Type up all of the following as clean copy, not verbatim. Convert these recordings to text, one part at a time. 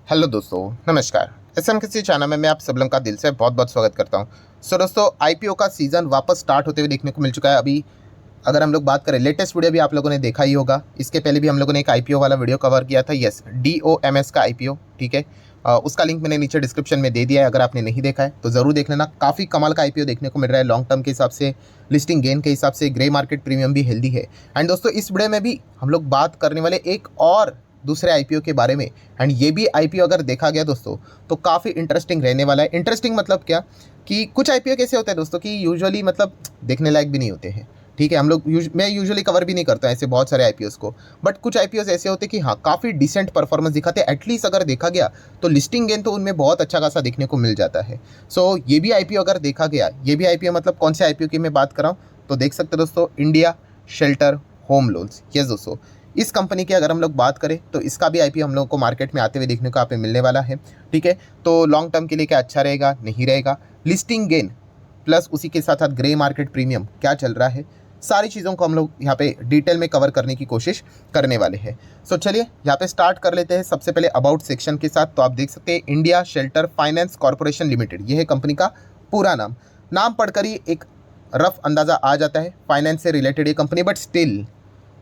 Hello दोस्तों, नमस्कार। SM किसी चैनल में मैं आप सब लोगों का दिल से बहुत बहुत स्वागत करता हूं। दोस्तों, आईपीओ का सीज़न वापस स्टार्ट होते हुए देखने को मिल चुका है। अभी अगर हम लोग बात करें, लेटेस्ट वीडियो भी आप लोगों ने देखा ही होगा। इसके पहले भी हम लोगों ने एक आईपीओ वाला वीडियो कवर किया था। यस, डीओएमएस का आईपीओ, ठीक है। उसका लिंक मैंने नीचे डिस्क्रिप्शन में दे दिया है। अगर आपने नहीं देखा है तो ज़रूर देख लेना। काफ़ी कमाल का आईपीओ देखने को मिल रहा है। लॉन्ग टर्म के हिसाब से, लिस्टिंग गेन के हिसाब से, ग्रे मार्केट प्रीमियम भी हेल्दी है। एंड दोस्तों, इस वीडियो में भी हम लोग बात करने वाले एक और दूसरे आईपीओ के बारे में। एंड ये भी आईपीओ अगर देखा गया दोस्तों तो काफ़ी इंटरेस्टिंग रहने वाला है। इंटरेस्टिंग मतलब क्या, कि कुछ आईपीओ कैसे होते हैं दोस्तों कि यूजुअली मतलब देखने लायक भी नहीं होते हैं, ठीक है। मैं यूजुअली कवर भी नहीं करता ऐसे बहुत सारे आईपीओस को। बट कुछ आईपीओस ऐसे होते हैं कि हाँ, काफ़ी डिसेंट परफॉर्मेंस दिखाते हैं। एटलीस्ट अगर देखा गया तो लिस्टिंग गेन तो उनमें बहुत अच्छा खासा देखने को मिल जाता है। सो ये भी आईपीओ अगर देखा गया, ये भी आईपीओ मतलब कौन से आईपीओ की मैं बात कर रहा हूँ तो देख सकते हैं दोस्तों, India shelter home loans. Yes दोस्तों, इस कंपनी की अगर हम लोग बात करें तो इसका भी आईपीओ हम लोगों को मार्केट में आते हुए देखने को यहाँ पे मिलने वाला है, ठीक है। तो लॉन्ग टर्म के लिए क्या अच्छा रहेगा, नहीं रहेगा, लिस्टिंग गेन प्लस उसी के साथ साथ ग्रे मार्केट प्रीमियम क्या चल रहा है, सारी चीज़ों को हम लोग यहाँ पे डिटेल में कवर करने की कोशिश करने वाले हैं। सो चलिए यहाँ पे स्टार्ट कर लेते हैं सबसे पहले अबाउट सेक्शन के साथ। तो आप देख सकते हैं, India shelter finance corporation limited, ये है कंपनी का पूरा नाम। नाम पढ़कर ही एक रफ अंदाज़ा आ जाता है फाइनेंस से रिलेटेड ये कंपनी। बट स्टिल,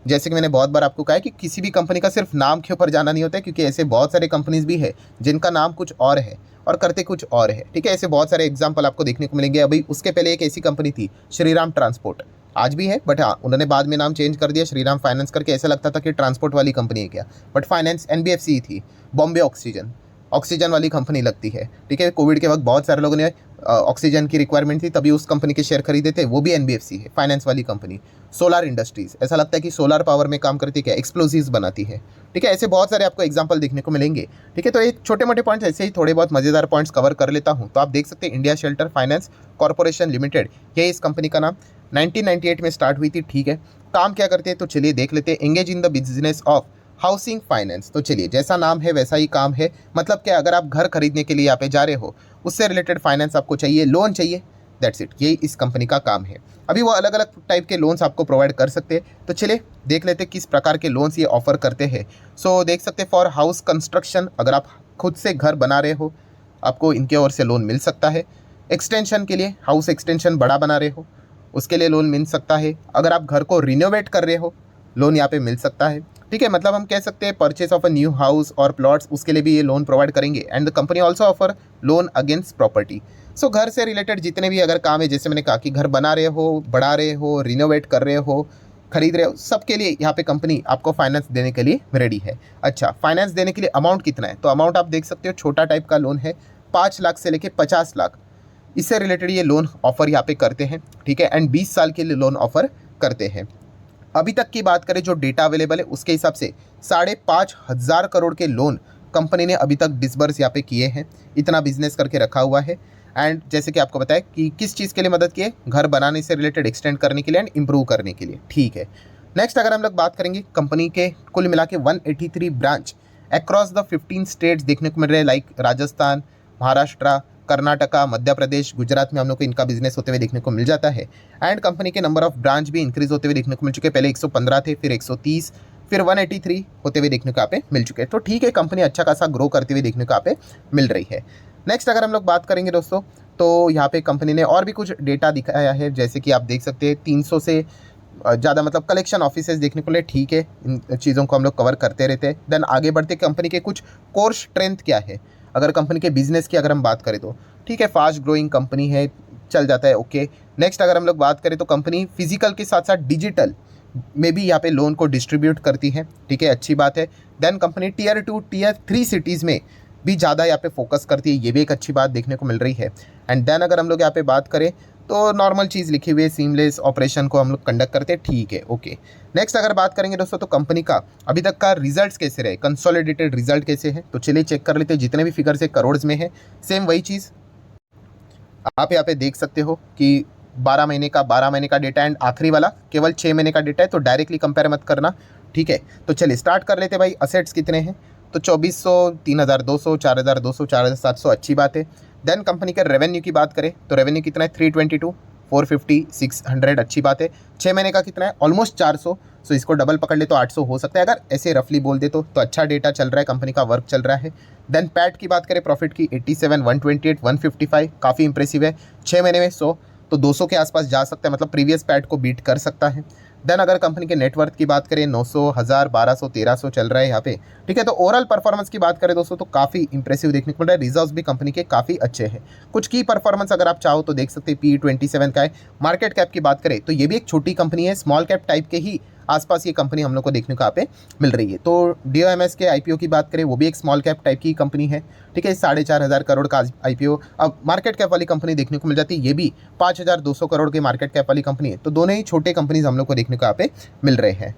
जैसे कि मैंने बहुत बार आपको कहा है कि किसी भी कंपनी का सिर्फ नाम के ऊपर जाना नहीं होता है, क्योंकि ऐसे बहुत सारे कंपनीज भी है जिनका नाम कुछ और है और करते कुछ और है, ठीक है। ऐसे बहुत सारे एग्जांपल आपको देखने को मिलेंगे। अभी उसके पहले एक ऐसी कंपनी थी, श्रीराम ट्रांसपोर्ट, आज भी है बट हाँ, उन्होंने बाद में नाम चेंज कर दिया श्रीराम फाइनेंस करके। ऐसा लगता था कि ट्रांसपोर्ट वाली कंपनी है क्या, बट फाइनेंस एनबीएफसी थी। बॉम्बे ऑक्सीजन, ऑक्सीजन वाली कंपनी लगती है, ठीक है। कोविड के वक्त बहुत सारे लोगों ने ऑक्सीजन की रिक्वायरमेंट थी, तभी उस कंपनी के शेयर खरीदे थे, वो भी एनबीएफसी है, फाइनेंस वाली कंपनी। सोलार इंडस्ट्रीज, ऐसा लगता है कि सोलार पावर में काम करती है क्या, एक्सप्लोसिव्स बनाती है, ठीक है। ऐसे बहुत सारे आपको एग्जांपल देखने को मिलेंगे, ठीक है। तो ये छोटे मोटे पॉइंट्स, ऐसे ही थोड़े बहुत मज़ेदार पॉइंट्स कवर कर लेता हूँ। तो आप देख सकते हैं, India shelter finance corporation limited, ये इस कंपनी का नाम। 1998 में स्टार्ट हुई थी, ठीक है। काम क्या करते हैं तो चलिए देख लेते हैं। Engage in the business of housing finance, तो चलिए जैसा नाम है वैसा ही काम है। मतलब क्या, अगर आप घर खरीदने के लिए यहाँ पे जा रहे हो, उससे रिलेटेड फाइनेंस आपको चाहिए, लोन चाहिए, दैट्स इट, यही इस कंपनी का काम है। अभी वो अलग अलग टाइप के लोन्स आपको प्रोवाइड कर सकते हैं। तो चलिए देख लेते हैं किस प्रकार के लोन्स ये ऑफर करते हैं। सो देख सकते हैं, फॉर हाउस कंस्ट्रक्शन, अगर आप खुद से घर बना रहे हो, आपको इनके ओर से लोन मिल सकता है। एक्सटेंशन के लिए, हाउस एक्सटेंशन बड़ा बना रहे हो, उसके लिए लोन मिल सकता है। अगर आप घर को रिनोवेट कर रहे हो, लोन यहाँ पे मिल सकता है, ठीक है। मतलब हम कह सकते हैं purchase of a new house और प्लॉट्स, उसके लिए भी ये लोन प्रोवाइड करेंगे। And the company also offer loan against property. So घर से रिलेटेड जितने भी अगर काम है, जैसे मैंने कहा कि घर बना रहे हो, बढ़ा रहे हो, रिनोवेट कर रहे हो, खरीद रहे हो, सबके लिए यहाँ पे कंपनी आपको फाइनेंस देने के लिए रेडी है। अच्छा, फाइनेंस देने के लिए अमाउंट कितना है, तो अमाउंट आप देख सकते हो, छोटा टाइप का लोन है, 5 लाख से लेके 50 लाख, इससे रिलेटेड ये लोन ऑफर यहाँ पे करते हैं, ठीक है। एंड 20 साल के लिए लोन ऑफर करते हैं। अभी तक की बात करें, जो डेटा अवेलेबल है उसके हिसाब से 5,500 करोड़ के लोन कंपनी ने अभी तक डिसबर्स यहाँ पे किए हैं। इतना बिजनेस करके रखा हुआ है। एंड जैसे कि आपको बताया कि किस चीज़ के लिए मदद किए, घर बनाने से रिलेटेड, एक्सटेंड करने के लिए एंड इम्प्रूव करने के लिए, ठीक है। नेक्स्ट अगर हम लोग बात करेंगे, कंपनी के कुल मिला के 183 ब्रांच अक्रॉस द 15 स्टेट्स देखने को मिल रहे हैं, लाइक राजस्थान, महाराष्ट्र, कर्नाटका, मध्य प्रदेश, गुजरात में हम लोग को इनका बिजनेस होते हुए देखने को मिल जाता है। एंड कंपनी के नंबर ऑफ ब्रांच भी इंक्रीज होते हुए देखने को मिल चुके हैं। पहले 115 थे, फिर 130, फिर 183 होते हुए देखने को यहाँ पे मिल चुके हैं। तो ठीक है, कंपनी अच्छा खासा ग्रो करते हुए देखने को यहाँ पे मिल रही है। नेक्स्ट अगर हम लोग बात करेंगे दोस्तों, तो यहाँ पे कंपनी ने और भी कुछ डेटा दिखाया है, जैसे कि आप देख सकते हैं 300 से ज़्यादा मतलब कलेक्शन ऑफिसेज देखने को मिले, ठीक है। इन चीज़ों को हम लोग कवर करते रहते हैं। देन आगे बढ़ते, कंपनी के कुछ कोर स्ट्रेंथ क्या है, अगर कंपनी के बिजनेस की अगर हम बात करें तो ठीक है, फास्ट ग्रोइंग कंपनी है, चल जाता है, ओके। नेक्स्ट अगर हम लोग बात करें तो कंपनी फिजिकल के साथ साथ डिजिटल में भी यहाँ पे लोन को डिस्ट्रीब्यूट करती है, ठीक है, अच्छी बात है। Then company tier 2, tier 3 cities में भी ज़्यादा यहाँ पे फोकस करती है, ये भी एक अच्छी बात देखने को मिल रही है। एंड देन अगर हम लोग यहाँ पे बात करें तो नॉर्मल चीज़ लिखी हुई है, सीमलेस ऑपरेशन को हम लोग कंडक्ट करते हैं, ठीक है, ओके। नेक्स्ट अगर बात करेंगे दोस्तों, तो कंपनी का अभी तक का रिजल्ट्स कैसे रहे, कंसोलिडेटेड रिजल्ट कैसे है, तो चलिए चेक कर लेते हैं। जितने भी फिगर्स है करोड़ में है, सेम वही चीज़ आप यहाँ पे देख सकते हो कि 12 महीने का डेटा एंड आखिरी वाला केवल 6 महीने का डेटा है, तो डायरेक्टली कंपेयर मत करना, ठीक है। तो चलिए स्टार्ट कर लेते हैं भाई। असेट्स कितने हैं, तो 2400, 3200, 4200, 4700, अच्छी बात है। देन कंपनी के रेवेन्यू की बात करें तो रेवेन्यू कितना है, 322, 450, 600 अच्छी बात है। 6 महीने का कितना है, ऑलमोस्ट 400। सो इसको डबल पकड़ ले तो 800 हो सकता है, अगर ऐसे रफली बोल दे तो अच्छा डेटा चल रहा है, कंपनी का वर्क चल रहा है। देन पैट की बात करें प्रॉफिट की, 87, 128, 155 काफ़ी इंप्रेसिव है। 6 महीने में 100, तो 200 के आसपास जा सकता है, मतलब प्रीवियस पैट को बीट कर सकता है। देन अगर कंपनी के नेटवर्थ की बात करें 900, 1000, 1200, 1300 चल रहा है यहाँ पे, ठीक है। तो ओवरऑल परफॉर्मेंस की बात करें दोस्तों तो काफ़ी इंप्रेसिव देखने को मिल रहा है। रिजर्व्स भी कंपनी के काफ़ी अच्छे हैं। कुछ की परफॉर्मेंस अगर आप चाहो तो देख सकते हैं, PE 27 का है। मार्केट कैप की बात करें तो ये भी एक छोटी कंपनी है, स्मॉल कैप टाइप के ही आसपास ये कंपनी हम लोग को देखने को यहाँ पे मिल रही है। तो DOMS के IPO की बात करें, वो भी एक स्मॉल कैप टाइप की कंपनी है, ठीक है। 4,500 करोड़ का IPO। अब मार्केट कैप वाली कंपनी देखने को मिल जाती है, ये भी 5,200 करोड़ के मार्केट कैप वाली कंपनी है। तो दोनों ही छोटे कंपनीज हम लोग को देखने को यहाँ पे मिल रहे हैं।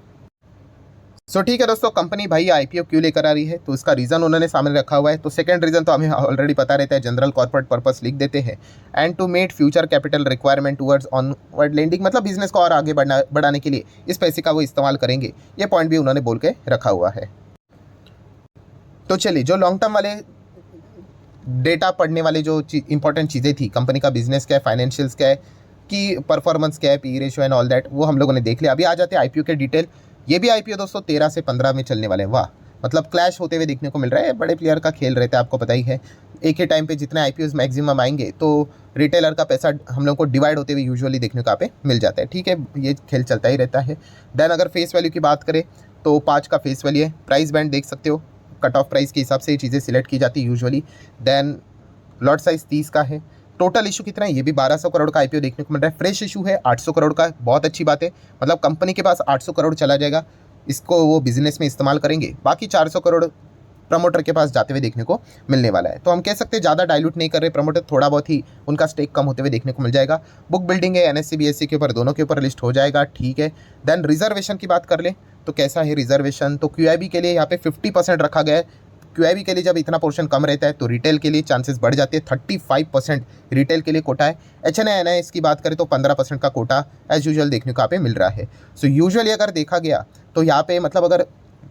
सो ठीक है दोस्तों, कंपनी भाई IPO क्यों लेकर आ रही है, तो इसका रीज़न उन्होंने सामने रखा हुआ है। तो सेकंड रीज़न तो हमें ऑलरेडी पता रहता है, जनरल कॉर्पोरेट पर्पस लिख देते हैं। And to meet future capital requirement towards onward lending, मतलब बिजनेस को और आगे बढ़ाने के लिए इस पैसे का वो इस्तेमाल करेंगे। ये पॉइंट भी उन्होंने बोल के रखा हुआ है। तो चलिए, जो लॉन्ग टर्म वाले डेटा पढ़ने वाले जो इंपॉर्टेंट चीज़ें थी, कंपनी का बिजनेस क्या है, फाइनेंशियल्स क्या है, की परफॉर्मेंस क्या है, PE ratio and all that, वो हम लोगों ने देख लिया। अभी आ जाते हैं IPO के डिटेल। ये भी IPO दोस्तों 13 से 15 में चलने वाले हैं। वाह, मतलब क्लैश होते हुए देखने को मिल रहा है। बड़े प्लेयर का खेल रहता है, आपको पता ही है। एक ही टाइम पे जितने IPOs मैक्सिमम आएंगे तो रिटेलर का पैसा हम लोग को डिवाइड होते हुए यूजुअली देखने को यहाँ पे मिल जाता है, ठीक है। ये खेल चलता ही रहता है। देन अगर फेस वैल्यू की बात करें तो 5 का फेस वैल्यू है। प्राइस बैंड देख सकते हो, कट ऑफ प्राइस के हिसाब से ये चीज़ें सिलेक्ट की जाती है यूजुअली। देन लॉट साइज 30 का है। टोटल इशू कितना है, ये भी 1200 करोड़ का IPO देखने को मिल रहा है। फ्रेश इशू है 800 करोड़ का, बहुत अच्छी बात है। मतलब कंपनी के पास 800 करोड़ चला जाएगा, इसको वो बिजनेस में इस्तेमाल करेंगे। बाकी 400 करोड़ प्रमोटर के पास जाते हुए देखने को मिलने वाला है। तो हम कह सकते हैं ज़्यादा डाइल्यूट नहीं कर रहे प्रमोटर, थोड़ा बहुत ही उनका स्टेक कम होते हुए देखने को मिल जाएगा। बुक बिल्डिंग है, NSE BSE के ऊपर, दोनों के ऊपर लिस्ट हो जाएगा, ठीक है। देन रिजर्वेशन की बात कर लें तो कैसा है रिजर्वेशन, तो QIB के लिए यहाँ पे 50% रखा गया है। QIB के लिए जब इतना पोर्शन कम रहता है तो रिटेल के लिए चांसेस बढ़ जाते हैं। 35% रिटेल के लिए कोटा है। HNI NIS की बात करें तो 15% का कोटा एज यूजुअल देखने को यहाँ पे मिल रहा है। सो यूजुअली अगर देखा गया तो यहाँ पे मतलब अगर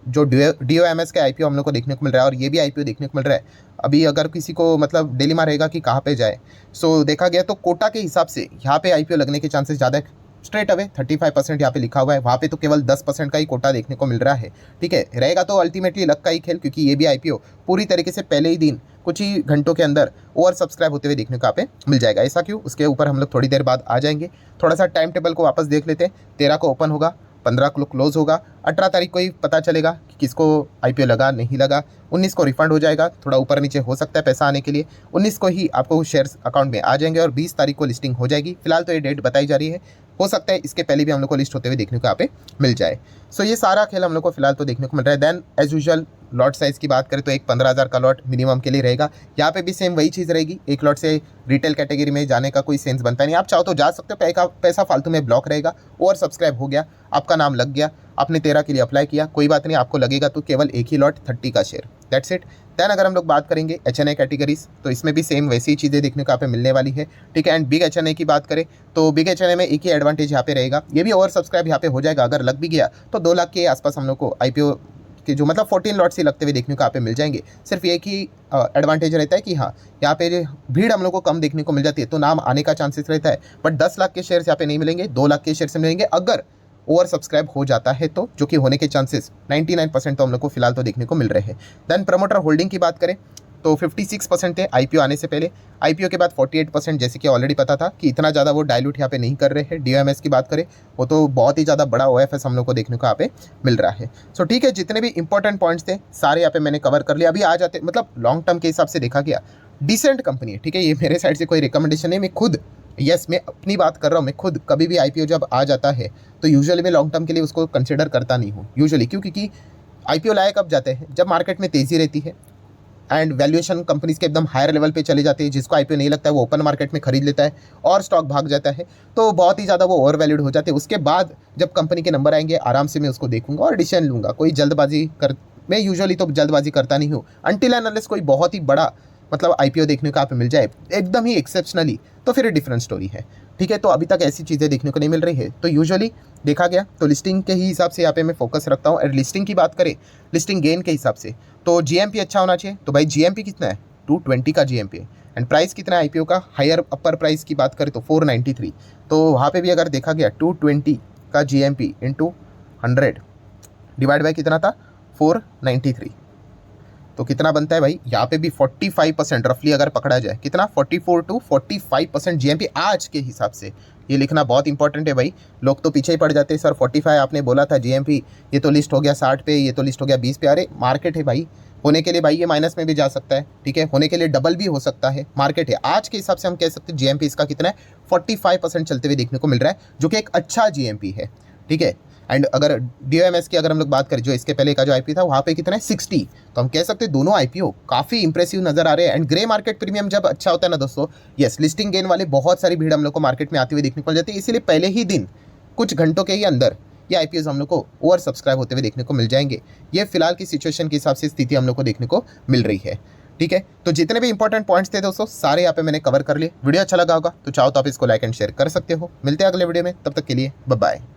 जो DOMS के IPO हम लोग को देखने को मिल रहा है और ये भी IPO देखने को मिल रहा है, अभी अगर किसी को मतलब डिलेमा रहेगा कि कहाँ पे जाए, सो देखा गया तो कोटा के हिसाब से यहाँ पे IPO लगने के चांसेस ज़्यादा है। स्ट्रेट अवे 35% यहाँ पे लिखा हुआ है, वहाँ पे तो केवल 10% का ही कोटा देखने को मिल रहा है, ठीक है। रहेगा तो अल्टीमेटली लक का ही खेल, क्योंकि ये भी IPO पूरी तरीके से पहले ही दिन कुछ ही घंटों के अंदर ओवर सब्सक्राइब होते हुए देखने को यहाँ पे मिल जाएगा। ऐसा क्यों, उसके ऊपर हम लोग थोड़ी देर बाद आ जाएंगे। थोड़ा सा टाइम टेबल को वापस देख लेते हैं। 13 को ओपन होगा, 15 को क्लोज होगा, 18 तारीख को ही पता चलेगा कि किसको IPO लगा नहीं लगा। 19 को रिफंड हो जाएगा, थोड़ा ऊपर नीचे हो सकता है पैसा आने के लिए। 19 को ही आपको शेयर्स अकाउंट में आ जाएंगे और 20 तारीख को लिस्टिंग हो जाएगी। फिलहाल तो ये डेट बताई जा रही है, हो सकता है इसके पहले भी हम लोग को लिस्ट होते हुए देखने को यहाँ पे मिल जाए। सो ये सारा खेल हम लोग को फिलहाल तो देखने को मिल रहा है। Then as usual lot size की बात करें तो एक 15,000 का लॉट मिनिमम के लिए रहेगा। यहाँ पे भी सेम वही चीज़ रहेगी, एक लॉट से रिटेल कैटेगरी में जाने का कोई सेंस बनता नहीं। आप चाहो तो जा सकते हो, पैसा फालतू में ब्लॉक रहेगा। ओवर सब्सक्राइब हो गया, आपका नाम लग गया, आपने 13 के लिए अप्लाई किया, कोई बात नहीं, आपको लगेगा तो केवल एक ही लॉट 30 का शेयर, दैट्स इट। दैन अगर हम लोग बात करेंगे HNI कैटेगरीज तो इसमें भी सेम वैसी ही चीज़ें देखने को यहाँ पे मिलने वाली है, ठीक है। एंड बिग HNI की बात करें तो बिग HNI में एक ही एडवांटेज यहाँ पे रहेगा, ये भी ओवर सब्सक्राइब यहाँ पे हो जाएगा। अगर लग भी गया तो 2 लाख के आसपास हम लोग को IPO के जो मतलब 14 लॉट्स ही लगते हुए देखने को यहाँ पे मिल जाएंगे। सिर्फ एक ही एडवांटेज रहता है कि हाँ, यहाँ पे भीड़ हम लोग को कम देखने को मिल जाती है तो नाम आने का चांसेस रहता है। बट 10 लाख के शेयर्स यहाँ पे नहीं मिलेंगे, 2 लाख के शेयर्स मिलेंगे अगर ओवर सब्सक्राइब हो जाता है तो, जो कि होने के चांसेस 99% तो हम लोग को फिलहाल तो देखने को मिल रहे हैं। देन प्रमोटर होल्डिंग की बात करें तो 56% थे IPO आने से पहले। IPO के बाद 48%, जैसे कि ऑलरेडी पता था कि इतना ज़्यादा वो डाइल्यूट यहाँ पे नहीं कर रहे हैं। DOMS की बात करें वो तो बहुत ही ज़्यादा बड़ा OFS हम लोग को देखने को यहाँ पे मिल रहा है। सो ठीक है, जितने भी इंपॉर्टेंट पॉइंट्स थे सारे यहाँ पे मैंने कवर कर लिया। अभी आ जाते मतलब लॉन्ग टर्म के हिसाब से देखा गया डिसेंट कंपनी है, ठीक है। ये मेरे साइड से कोई रिकमेंडेशन नहीं, मैं खुद मैं अपनी बात कर रहा हूँ। मैं खुद कभी भी IPO जब आ जाता है तो यूजुअली मैं लॉन्ग टर्म के लिए उसको कंसिडर करता नहीं हूँ यूजुअली, क्यों, क्योंकि IPO लाए कब जाते हैं जब मार्केट में तेज़ी रहती है एंड वैल्यूएशन कंपनीज के एकदम हायर लेवल पे चले जाते हैं। जिसको IPO नहीं लगता है वो ओपन मार्केट में खरीद लेता है और स्टॉक भाग जाता है, तो बहुत ही ज़्यादा वो ओवर वैल्यूड हो जाते हैं। उसके बाद जब कंपनी के नंबर आएंगे आराम से मैं उसको देखूंगा और डिसीजन लूँगा। कोई जल्दबाजी मैं यूजुअली तो जल्दबाजी करता नहीं हूँ अनटिल एंड अनलेस कोई बहुत ही बड़ा मतलब IPO देखने को आप मिल जाए एकदम ही एक्सेप्शनली, तो फिर डिफरेंट स्टोरी है, ठीक है। तो अभी तक ऐसी चीज़ें देखने को नहीं मिल रही है। तो यूजुअली देखा गया तो लिस्टिंग के ही हिसाब से यहाँ पे मैं फोकस रखता हूँ। और लिस्टिंग की बात करें, लिस्टिंग गेन के हिसाब से तो GMP अच्छा होना चाहिए। तो भाई GMP कितना है, 220 का GMP है। एंड प्राइस कितना है आईपीओ का, हायर अपर प्राइस की बात करें तो 493, तो वहाँ पे भी अगर देखा गया 220 का जीएमपी इंटू 100 डिवाइड बाय कितना था 493, तो कितना बनता है भाई, यहाँ पे भी 45% रफली अगर पकड़ा जाए, कितना 44 to 45% जीएमपी आज के हिसाब से। ये लिखना बहुत इंपॉर्टेंट है भाई, लोग तो पीछे ही पड़ जाते हैं, सर 45 आपने बोला था जीएमपी, ये तो लिस्ट हो गया 60 पे, ये तो लिस्ट हो गया 20 पे। अरे मार्केट है भाई, होने के लिए भाई ये माइनस में भी जा सकता है, ठीक है, होने के लिए डबल भी हो सकता है, मार्केट है। आज के हिसाब से हम कह सकते हैं जीएमपी इसका कितना है 45% चलते हुए देखने को मिल रहा है, जो कि एक अच्छा जीएमपी है, ठीक है। एंड अगर डीओएमएस की अगर हम लोग बात करें, जो इसके पहले का जो आईपीओ था वहाँ पे कितना है 60, तो हम कह सकते हैं दोनों आईपीओ काफ़ी इंप्रेसिव नजर आ रहे हैं। एंड ग्रे मार्केट प्रीमियम जब अच्छा होता है ना दोस्तों, यस, लिस्टिंग गेन वाले बहुत सारी भीड़ हम लोग को मार्केट में आती हुई देखने को मिल जाती है, इसीलिए पहले ही दिन कुछ घंटों के ही अंदर ये आईपीओ हम लोग को ओवर सब्सक्राइब होते हुए देखने को मिल जाएंगे। ये फिलहाल की सिचुएशन के हिसाब से स्थिति हम लोग को देखने को मिल रही है, ठीक है। तो जितने भी इंपॉर्टेंट पॉइंट्स थे दोस्तों सारे यहाँ पे मैंने कवर कर लिए। वीडियो अच्छा लगा होगा तो चाहो तो आप इसको लाइक एंड शेयर कर सकते हो। मिलते हैं अगले वीडियो में, तब तक के लिए बाय बाय।